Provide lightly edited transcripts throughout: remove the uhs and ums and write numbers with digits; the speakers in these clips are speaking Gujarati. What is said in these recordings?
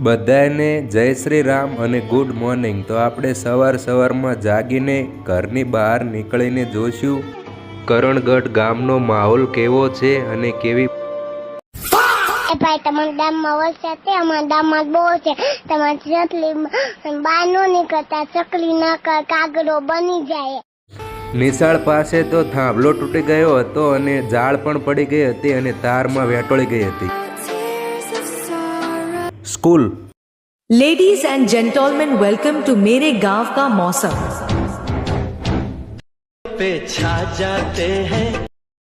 બધાને જય શ્રી રામ અને ગુડ મોર્નિંગ। તો આપણે સવારમાં જાગીને ઘરની બહાર નીકળીને જોશું કરણગઢ ગામનો માહોલ કેવો છે અને કેવી ભાઈ તમારા ગામમાં વરસાદ છે, અમારા ગામમાં બહુ છે। તમારી ચકલી બહાર ન નીકળતા ચકલી ન કાગડો બની જાય। નિશાળ પાસે તો થાંભલો તૂટી ગયો હતો અને ઝાડ પણ પડી ગઈ હતી અને તારમાં વેટોળી ગઈ હતી। School. Ladies and gentleman, welcome to मेरे गांव का मौसम। पे छा जाते हैं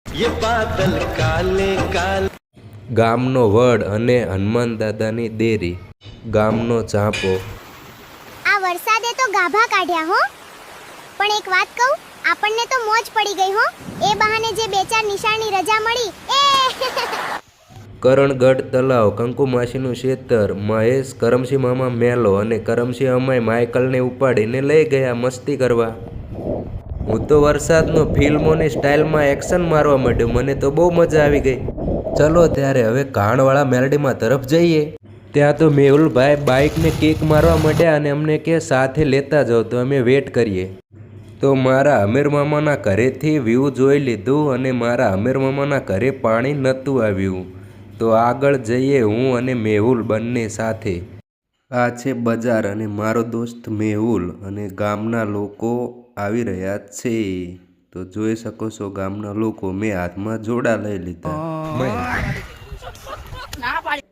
ये बादल काले काले। गामनो वड અને હનુમાન દાદાની દેરી। ગામનો ચાંપો। આ વરસાદે તો ગાભા કાઢ્યા હો, પણ એક વાત કહું, આપણને તો મોજ પડી ગઈ હો। એ બહાને જે બે ચાર નિશાળની રજા મળી એ કરણગઢ તલાવ, કંકુમાસીનું ખેતર, મહેશ કરમસી મામા મેલો અને કરમસી અમાય માઇકલને ઉપાડીને લઈ ગયા મસ્તી કરવા। હું તો વરસાદનો ફિલ્મોની સ્ટાઇલમાં એક્શન મારવા માંડ્યો, મને તો બહુ મજા આવી ગઈ। ચલો ત્યારે હવે કાણવાળા મેલડીમાં તરફ જઈએ। ત્યાં તો મેહુલભાઈ બાઇકને કિક મારવા માંડ્યા અને અમને કે સાથે લેતા જાઓ, તો અમે વેટ કરીએ। તો મારા અમીર મામાના ઘરેથી વ્યૂ જોઈ લીધું અને મારા અમીર મામાના ઘરે પાણી નહોતું આવ્યું, તો આગળ જઈએ હું અને મેહુલ બંને સાથે। આ છે બજાર અને મારો દોસ્ત મેહુલ અને ગામના લોકો આવી રહ્યા છે, તો જોઈ શકો છો ગામના લોકો। મેં હાથમાં જોડા લઈ લીધા।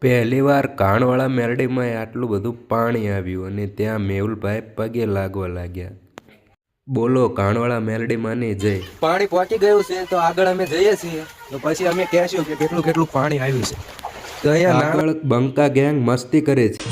પહેલી વાર કાણવાળા મેરડીમાં આટલું બધું પાણી આવ્યું અને ત્યાં મેહુલભાઈ પગે લાગવા લાગ્યા। બોલો કાણવાળા મેરડીમાંની જય। પાણી પહોંચી ગયું છે, તો આગળ અમે જઈએ છીએ, તો પછી અમે કહેશું કે કેટલું પાણી આવ્યું છે। તો અહીંયા આગળ બંકા ગેંગ મસ્તી કરે છે।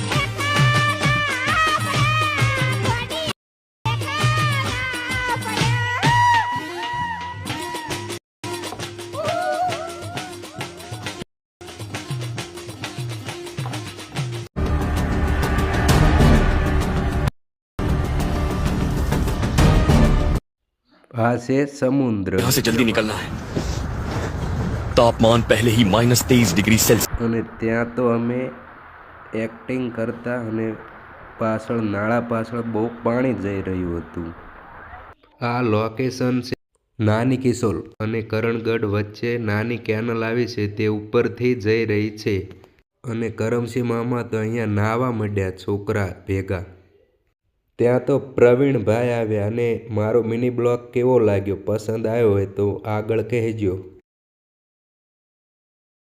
આ છે સમુદ્ર। यहाँ से जल्दी निकलना है, तापमान पहले ही -23 डिग्री सेल्सियस। અને ત્યાં તો અમે એક્ટિંગ કરતા અને પાછળ નાળા પાછળ બહુ પાણી જઈ રહ્યું હતું। આ લોકેશન છે નાની કિશોલ અને કરણગઢ વચ્ચે નાની કેનલ આવી છે, તે ઉપરથી જઈ રહી છે અને કરમસી મામા તો અહીંયા નાહવા માંડ્યા છોકરા ભેગા। ત્યાં તો પ્રવીણભાઈ આવ્યા અને મારો મિની બ્લોગ કેવો લાગ્યો, પસંદ આવ્યો હોય તો આગળ કહેજો।